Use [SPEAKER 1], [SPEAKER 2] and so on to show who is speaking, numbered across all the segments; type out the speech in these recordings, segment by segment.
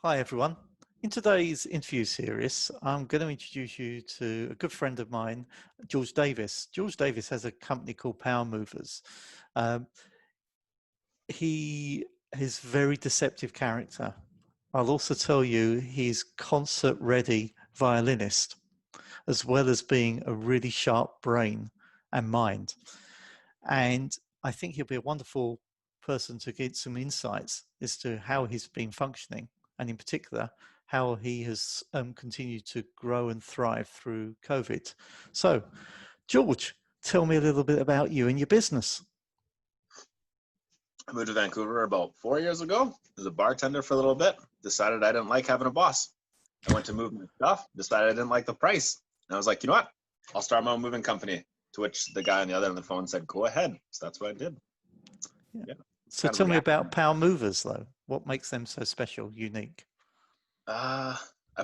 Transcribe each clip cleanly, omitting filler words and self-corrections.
[SPEAKER 1] Hi, everyone. In today's interview series, I'm going to introduce you to a good friend of mine, George Davies. George Davies has a company called Power Movers. Um, he is very deceptive character. I'll also tell you he's concert-ready violinist, as well as being a really sharp brain and mind. And I think he'll be a wonderful person to get some insights as to how he's been functioning, and in particular, how he has continued to grow and thrive through COVID. So, George, tell me a little bit about you and your business.
[SPEAKER 2] I moved to Vancouver about 4 years ago. Was a bartender for a little bit. Decided I didn't like having a boss. I went to move my stuff. Decided I didn't like the price. And I was like, you know what? I'll start my own moving company. To which the guy on the other end of the phone said, "Go ahead." So that's what I did.
[SPEAKER 1] Yeah.
[SPEAKER 2] Yeah.
[SPEAKER 1] So
[SPEAKER 2] Kind of
[SPEAKER 1] tell me
[SPEAKER 2] reacted.
[SPEAKER 1] about Power Movers, though. What makes them so special, unique?
[SPEAKER 2] I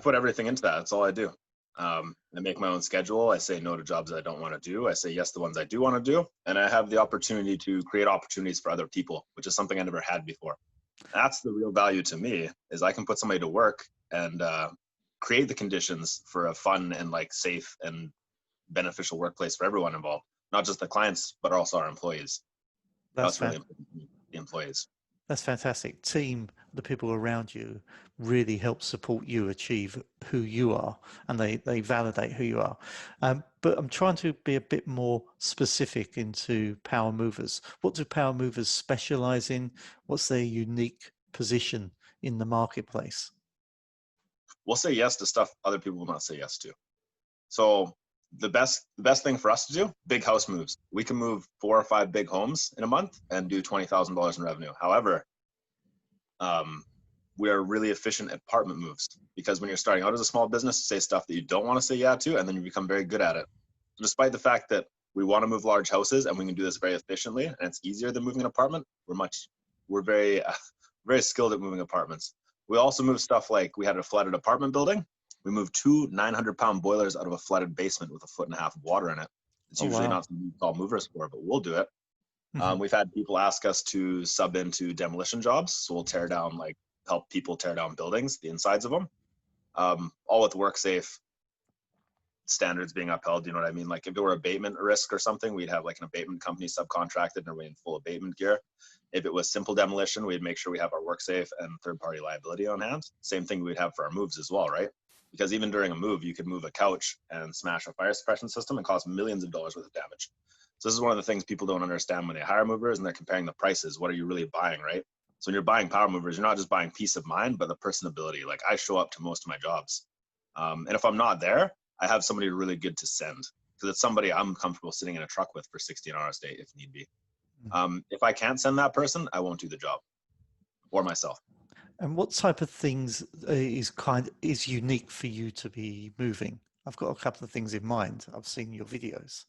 [SPEAKER 2] put everything into that. That's all I do. I make my own schedule. I say no to jobs that I don't want to do. I say yes to the ones I do want to do. And I have the opportunity to create opportunities for other people, which is something I never had before. That's the real value to me, is I can put somebody to work and create the conditions for a fun and like safe and beneficial workplace for everyone involved, not just the clients, but also our employees.
[SPEAKER 1] That's
[SPEAKER 2] That's really
[SPEAKER 1] fan-
[SPEAKER 2] important to me, the employees.
[SPEAKER 1] That's fantastic. Team, the people around you really help support you achieve who you are, and they validate who you are. But I'm trying to be a bit more specific into Power Movers. What do Power Movers specialize in? What's their unique position in the marketplace?
[SPEAKER 2] We'll say yes to stuff other people will not say yes to. So the best thing for us to do, big house moves. We can move 4 or 5 big homes in a month and do $20,000 in revenue. However, we are really efficient at apartment moves, because when you're starting out as a small business, say stuff that you don't want to say yeah to, and then you become very good at it. Despite the fact that we want to move large houses and we can do this very efficiently, and it's easier than moving an apartment, we're very very skilled at moving apartments. We also move stuff like, we had a flooded apartment building. We moved 2 900-pound boilers out of a flooded basement with 1.5 feet of water in it. It's
[SPEAKER 1] Oh,
[SPEAKER 2] usually
[SPEAKER 1] wow.
[SPEAKER 2] not something you call movers for, but we'll do it.
[SPEAKER 1] Mhm.
[SPEAKER 2] We've had people ask us to sub into demolition jobs, so we'll tear down, like, help people tear down buildings, the insides of them, all with WorkSafe standards being upheld. You know what I mean? Like, if it were abatement risk or something, we'd have like an abatement company subcontracted and we're in full abatement gear. If it was simple demolition, we'd make sure we have our WorkSafe and third-party liability on hand. Same thing we'd have for our moves as well, right? Because even during a move, you could move a couch and smash a fire suppression system and cause millions of dollars worth of damage. So this is one of the things people don't understand when they hire movers and they're comparing the prices. What are you really buying, right? So when you're buying power movers, you're not just buying peace of mind, but the personability. Like, I show up to most of my jobs. And if I'm not there, I have somebody really good to send, because it's somebody I'm comfortable sitting in a truck with for 16 hours a day if need be. If I can't send that person, I won't do the job, or myself.
[SPEAKER 1] And what type of things is unique for you to be moving? I've got a couple of things in mind. I've seen your videos.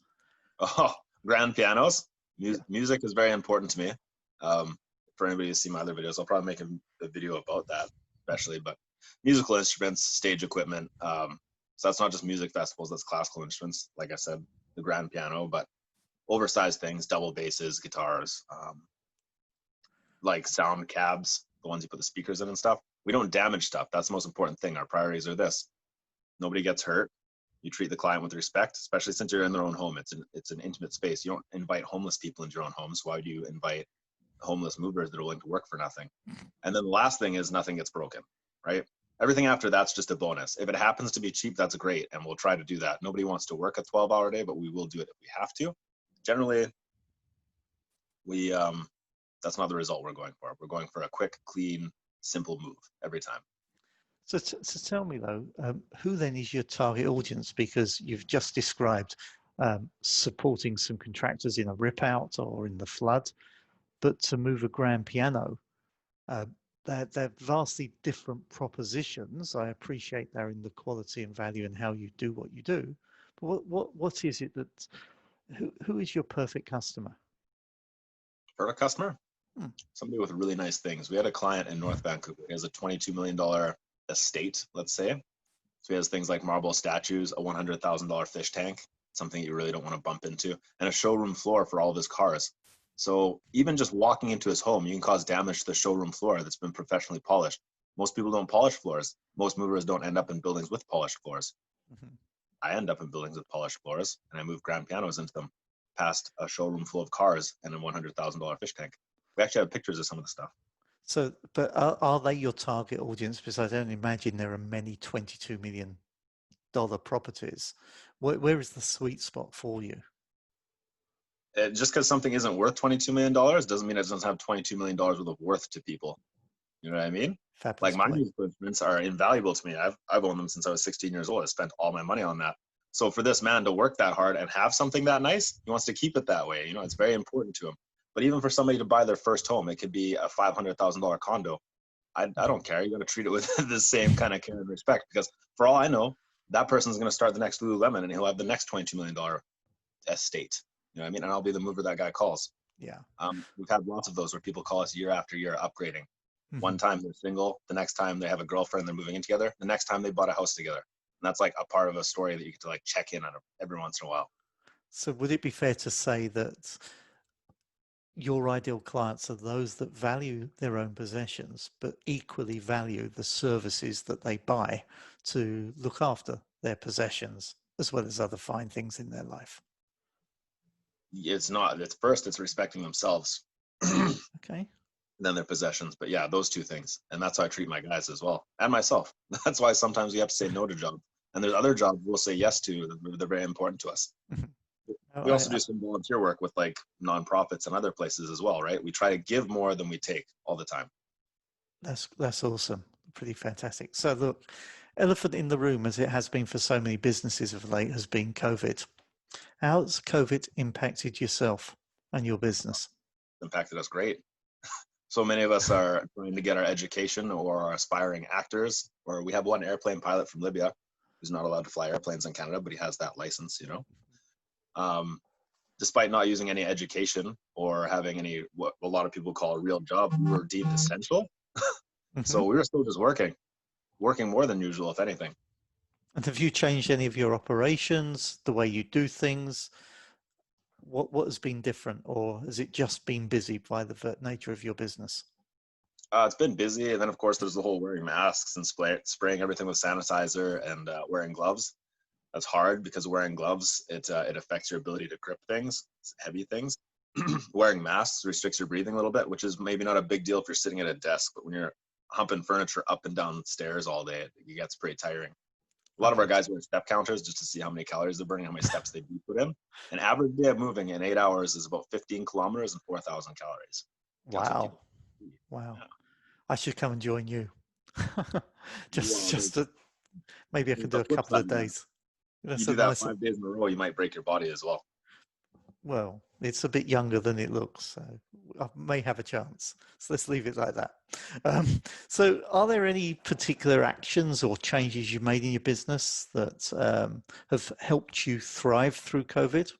[SPEAKER 2] Oh, grand pianos.
[SPEAKER 1] Yeah.
[SPEAKER 2] Music is very important to me. For anybody who's seen my other videos, I'll probably make a video about that, especially. But musical instruments, stage equipment. So that's not just music festivals, that's classical instruments. Like I said, the grand piano, but oversized things, double basses, guitars, like sound cabs, the ones you put the speakers in and stuff. We don't damage stuff. That's the most important thing. Our priorities are this: nobody gets hurt. You treat the client with respect, especially since you're in their own home. It's an intimate space. You don't invite homeless people into your own homes. Why do you invite homeless movers that are willing to work for nothing? And then the last thing is, nothing gets broken, right? Everything after that's just a bonus. If it happens to be cheap, that's great, and we'll try to do that. Nobody wants to work a 12-hour day, but we will do it if we have to. Generally, we that's not the result we're going for. We're going for a quick, clean, simple move every time.
[SPEAKER 1] So tell me though, who then is your target audience? Because you've just described supporting some contractors in a rip out or in the flood, but to move a grand piano, uh, they're vastly different propositions. I appreciate they're in the quality and value and how you do what you do. But what is it that who is your perfect customer?
[SPEAKER 2] For a customer,
[SPEAKER 1] Hmm.
[SPEAKER 2] somebody with really nice things. We had a client in North Vancouver. He has a $22 million estate, let's say. So he has things like marble statues, a $100,000 fish tank, something you really don't want to bump into, and a showroom floor for all of his cars. So even just walking into his home, you can cause damage to the showroom floor that's been professionally polished. Most people don't polish floors. Most movers don't end up in buildings with polished floors.
[SPEAKER 1] Mhm.
[SPEAKER 2] I end up in buildings with polished floors, and I move grand pianos into them, past a showroom full of cars and a $100,000 fish tank. We actually have pictures of some of the stuff.
[SPEAKER 1] So, but are they your target audience? Because I don't imagine there are many $22 million properties. Where is the sweet spot for you?
[SPEAKER 2] Just because something isn't worth $22 million doesn't mean it doesn't have $22 million worth of worth to people. You know what I mean? Like
[SPEAKER 1] Fabulous
[SPEAKER 2] my
[SPEAKER 1] point.
[SPEAKER 2] musical instruments are invaluable to me. I've owned them since I was 16 years old. I spent all my money on that. So for this man to work that hard and have something that nice, he wants to keep it that way. You know, it's very important to him. But even for somebody to buy their first home, it could be a $500,000 condo. I don't care. You got to treat it with the same kind of care and respect, because for all I know, that person's going to start the next Lululemon and he'll have the next $22 million estate. You know what I mean? And I'll be the mover that guy calls.
[SPEAKER 1] Yeah.
[SPEAKER 2] We've had lots of those where people call us year after year upgrading. One
[SPEAKER 1] Mhm.
[SPEAKER 2] time they're single, the next time they have a girlfriend, they're moving in together, the next time they bought a house together. And that's like a part of a story that you get to like check in on every once in a while.
[SPEAKER 1] So would it be fair to say that your ideal clients are those that value their own possessions, but equally value the services that they buy to look after their possessions, as well as other fine things in their life?
[SPEAKER 2] It's respecting themselves,
[SPEAKER 1] Okay.
[SPEAKER 2] then their possessions. But yeah, those two things. And that's how I treat my guys as well, and myself. That's why sometimes we have to say no to jobs. And there's other jobs we'll say yes to that they're very important to us.
[SPEAKER 1] Oh,
[SPEAKER 2] We also do some volunteer work with like nonprofits and other places as well, right? We try to give more than we take all the time.
[SPEAKER 1] that's awesome. Pretty fantastic. So look, elephant in the room, as it has been for so many businesses of late, has been COVID. How's COVID impacted yourself and your business?
[SPEAKER 2] Impacted us great. So many of us are trying to get our education or are aspiring actors, or we have one airplane pilot from Libya who's not allowed to fly airplanes in Canada, but he has that license, you know. Um, Despite not using any education or having any, what a lot of people call a real job, we were deemed essential.
[SPEAKER 1] Hmm.
[SPEAKER 2] So we were still just working more than usual, if anything.
[SPEAKER 1] And have you changed any of your operations, the way you do things? What has been different, or has it just been busy by the nature of your business?
[SPEAKER 2] It's been busy, and then of course there's the whole wearing masks and spraying everything with sanitizer and wearing gloves. That's hard because wearing gloves it affects your ability to grip things, heavy things. Wearing masks restricts your breathing a little bit, which is maybe not a big deal if you're sitting at a desk, but when you're humping furniture up and down stairs all day, it gets pretty tiring. A lot of our
[SPEAKER 1] Okay.
[SPEAKER 2] guys wear step counters just to see how many calories they're burning, how many steps they do put in. An average day of moving in 8 hours is about 15 kilometers and 4,000 calories. That's what
[SPEAKER 1] Wow.
[SPEAKER 2] people see.
[SPEAKER 1] Wow.
[SPEAKER 2] Yeah.
[SPEAKER 1] I should come and join you. just
[SPEAKER 2] Well,
[SPEAKER 1] just to, maybe I can
[SPEAKER 2] there's
[SPEAKER 1] do
[SPEAKER 2] the
[SPEAKER 1] a
[SPEAKER 2] flip
[SPEAKER 1] couple
[SPEAKER 2] side
[SPEAKER 1] of
[SPEAKER 2] of that.
[SPEAKER 1] days.
[SPEAKER 2] You
[SPEAKER 1] That's a
[SPEAKER 2] do that
[SPEAKER 1] nice.
[SPEAKER 2] 5 days in a row, you might break your body as well.
[SPEAKER 1] Well, it's a bit younger than it looks, so I may have a chance. So let's leave it like that. So, are there any particular actions or changes you've made in your business that have helped you thrive through COVID,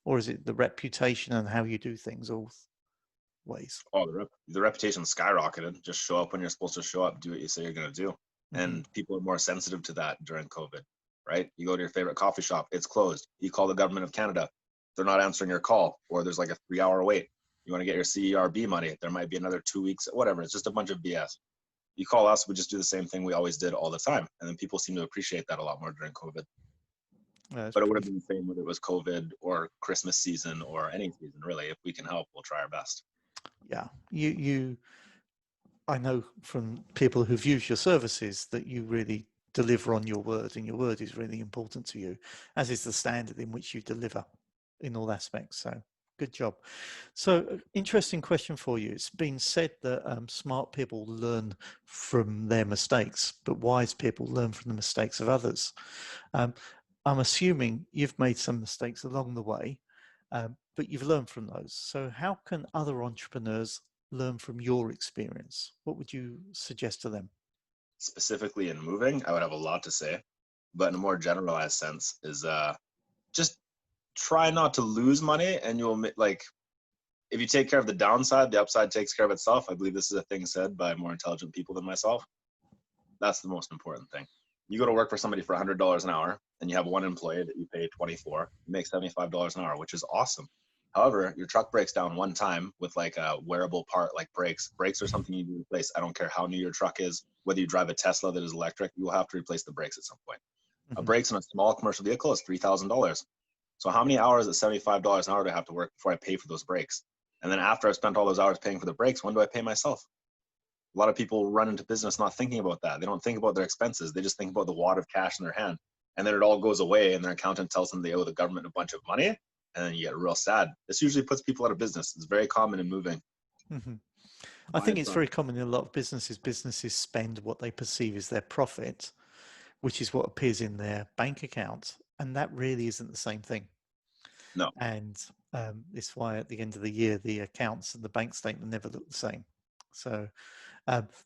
[SPEAKER 1] or is it the reputation and how you do things always?
[SPEAKER 2] Oh, the reputation skyrocketed. Just show up when you're supposed to show up, do what you say you're going to do.
[SPEAKER 1] Hmm.
[SPEAKER 2] And people are more sensitive to that during COVID, right? You go to your favorite coffee shop, it's closed. You call the government of Canada, they're not answering your call, or there's like a 3 hour wait. You want to get your CERB money, there might be another 2 weeks, whatever. It's just a bunch of BS. You call us, we just do the same thing we always did all the time. And then people seem to appreciate that a lot more during COVID.
[SPEAKER 1] That's
[SPEAKER 2] But it would
[SPEAKER 1] pretty.
[SPEAKER 2] have been the same whether it was COVID or Christmas season or any season, really. If we can help, we'll try our best.
[SPEAKER 1] Yeah, you. I know from people who've used your services that you really deliver on your word, and your word is really important to you, as is the standard in which you deliver in all aspects. So, good job. So, interesting question for you. It's been said that smart people learn from their mistakes, but wise people learn from the mistakes of others. Um, I'm assuming you've made some mistakes along the way, but you've learned from those. So, how can other entrepreneurs learn from your experience? What would you suggest to them?
[SPEAKER 2] Specifically in moving, I would have a lot to say, but in a more generalized sense is just try not to lose money, and you'll like if you take care of the downside, the upside takes care of itself. I believe this is a thing said by more intelligent people than myself. That's the most important thing. You go to work for somebody for $100 an hour, and you have one employee that you pay 24. You make $75 an hour, which is awesome. However, your truck breaks down one time with like a wearable part like brakes. Brakes are something you need to replace. I don't care how new your truck is, whether you drive a Tesla that is electric, you will have to replace the brakes at some point. A
[SPEAKER 1] Mhm.
[SPEAKER 2] brakes on a small commercial vehicle is $3,000. So how many hours at $75 an hour do I have to work before I pay for those brakes? And then after I've spent all those hours paying for the brakes, when do I pay myself? A lot of people run into business not thinking about that. They don't think about their expenses. They just think about the wad of cash in their hand. And then it all goes away and their accountant tells them they owe the government a bunch of money. And then you get real sad. This usually puts people out of business. It's very common in moving.
[SPEAKER 1] Mhm. I
[SPEAKER 2] Why
[SPEAKER 1] think
[SPEAKER 2] it's
[SPEAKER 1] it's very common in a lot of businesses. Businesses spend what they perceive as their profit, which is what appears in their bank account, and that really isn't the same thing.
[SPEAKER 2] no.
[SPEAKER 1] And it's why at the end of the year, the accounts and the bank statement never look the same. So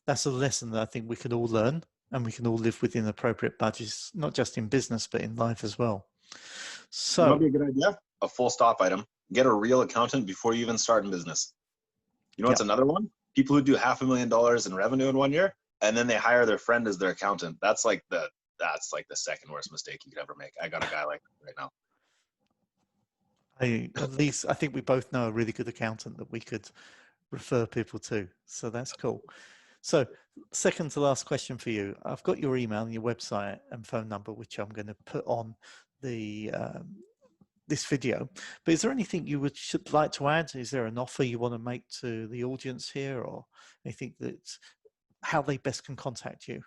[SPEAKER 1] that's a lesson that I think we can all learn, and we can all live within appropriate budgets, not just in business, but in life as well.
[SPEAKER 2] You know,
[SPEAKER 1] So,
[SPEAKER 2] what'd be a good idea? A full stop item. Get a real accountant before you even start in business. You know
[SPEAKER 1] yeah,
[SPEAKER 2] what's another one? People who do $500,000 in revenue in one year and then they hire their friend as their accountant. That's like the second worst mistake you could ever make. I got a guy like that right now.
[SPEAKER 1] at least I think we both know a really good accountant that we could refer people to. So that's cool. So, second to last question for you. I've got your email and your website and phone number, which I'm going to put on the this video. But is there anything you should like to add? Is there an offer you want to make to the audience here, or anything that how they best can contact you?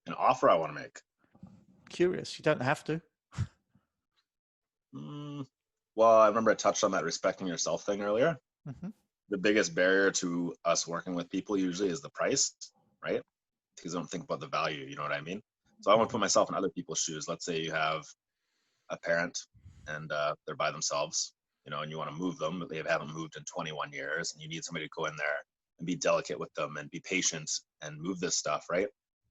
[SPEAKER 2] An offer I want to make.
[SPEAKER 1] Curious. You don't have to.
[SPEAKER 2] Well, I remember I touched on that respecting yourself thing earlier.
[SPEAKER 1] Mm-hmm.
[SPEAKER 2] The biggest barrier to us working with people usually is the price, right? Because I don't think about the value, you know what I mean? So I want to put myself in other people's shoes. Let's say you have a parent and they're by themselves, you know, and you want to move them, but they haven't moved in 21 years, and you need somebody to go in there and be delicate with them and be patient and move this stuff, right?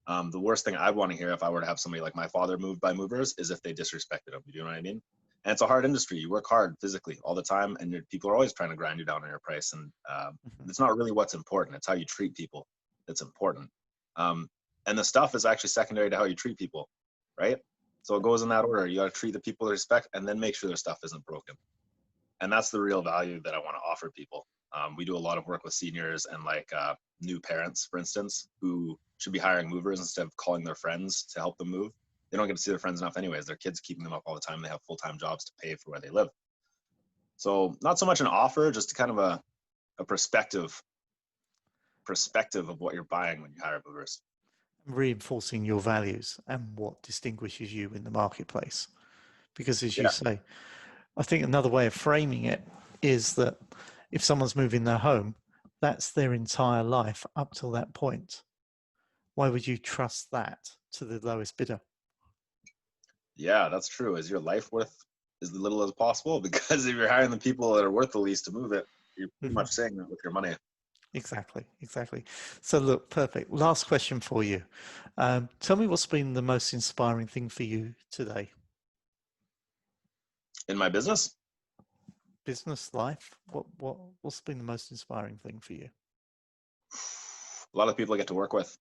[SPEAKER 2] The worst thing I'd want to hear if I were to have somebody like my father moved by movers is if they disrespected him. You know what I mean? And it's a hard industry. You work hard physically all the time, and people are always trying to grind you down on your price. And
[SPEAKER 1] Mm-hmm.
[SPEAKER 2] it's not really what's important. It's how you treat people that's important. Um, and the stuff is actually secondary to how you treat people, right? So it goes in that order. You got to treat the people with respect and then make sure their stuff isn't broken. And that's the real value that I want to offer people. We do a lot of work with seniors and like new parents, for instance, who should be hiring movers instead of calling their friends to help them move. They don't get to see their friends enough anyways. Their kids keeping them up all the time. They have full-time jobs to pay for where they live. So not so much an offer, just kind of a perspective of what you're buying when you hire movers.
[SPEAKER 1] Reinforcing your values and what distinguishes you in the marketplace. Because as you
[SPEAKER 2] Yeah.
[SPEAKER 1] say, I think another way of framing it is that if someone's moving their home, that's their entire life up till that point. Why would you trust that to the lowest bidder?
[SPEAKER 2] Yeah, that's true. Is your life worth as little as possible? Because if you're hiring the people that are worth the least to move it, you're pretty
[SPEAKER 1] Mm-hmm.
[SPEAKER 2] much saying that with your money.
[SPEAKER 1] Exactly, exactly. So look, perfect. Last question for you. Tell me what's been the most inspiring thing for you today?
[SPEAKER 2] In my business,
[SPEAKER 1] Business, life? What's been the most inspiring thing for you?
[SPEAKER 2] a lot of people I get to work with,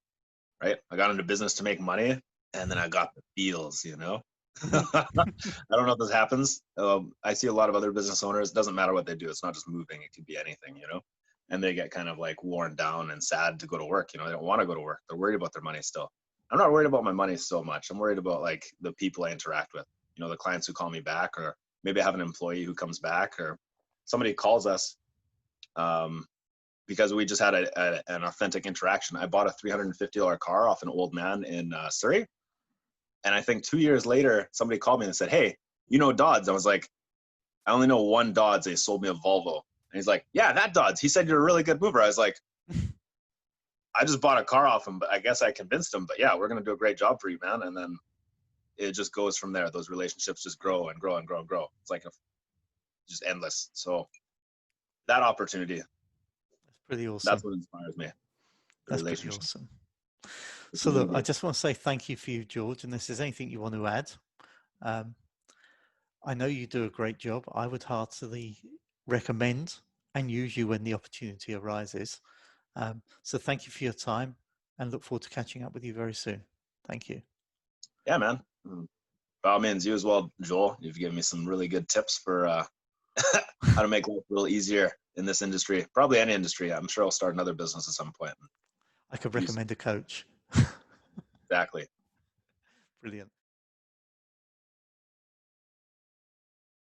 [SPEAKER 2] right? I got into business to make money and then I got the feels, you know?
[SPEAKER 1] Mhm.
[SPEAKER 2] I don't know if this happens. I see a lot of other business owners, it doesn't matter what they do. It's not just moving, it could be anything, you know? And they get kind of like worn down and sad to go to work. You know, they don't want to go to work. They're worried about their money still. I'm not worried about my money so much. I'm worried about like the people I interact with, you know, the clients who call me back, or maybe I have an employee who comes back, or somebody calls us um, because we just had an authentic interaction. I bought a $350 car off an old man in Surrey. And I think 2 years later, somebody called me and said, "Hey, you know Dodds?" I was like, "I only know one Dodds. They sold me a Volvo." And he's like, "Yeah, that Dodds. He said you're a really good mover." I was like, "I just bought a car off him, but I guess I convinced him. But yeah, we're going to do a great job for you, man." And then it just goes from there. Those relationships just grow and grow and grow and grow. It's like just endless. So that opportunity,
[SPEAKER 1] That's pretty
[SPEAKER 2] that's
[SPEAKER 1] awesome.
[SPEAKER 2] what inspires me. The
[SPEAKER 1] That's pretty
[SPEAKER 2] relationship,
[SPEAKER 1] awesome.
[SPEAKER 2] the
[SPEAKER 1] So look, I
[SPEAKER 2] community.
[SPEAKER 1] just want to say thank you for you, George. And if there's anything you want to add, um, I know you do a great job. I would heartily recommend and use you when the opportunity arises. So thank you for your time and look forward to catching up with you very soon. Thank you.
[SPEAKER 2] Yeah, man. By all means, you as well, Joel. You've given me some really good tips for how to make life a little easier in this industry. Probably any industry. I'm sure I'll start another business at some point.
[SPEAKER 1] I could recommend a coach.
[SPEAKER 2] Exactly.
[SPEAKER 1] Brilliant.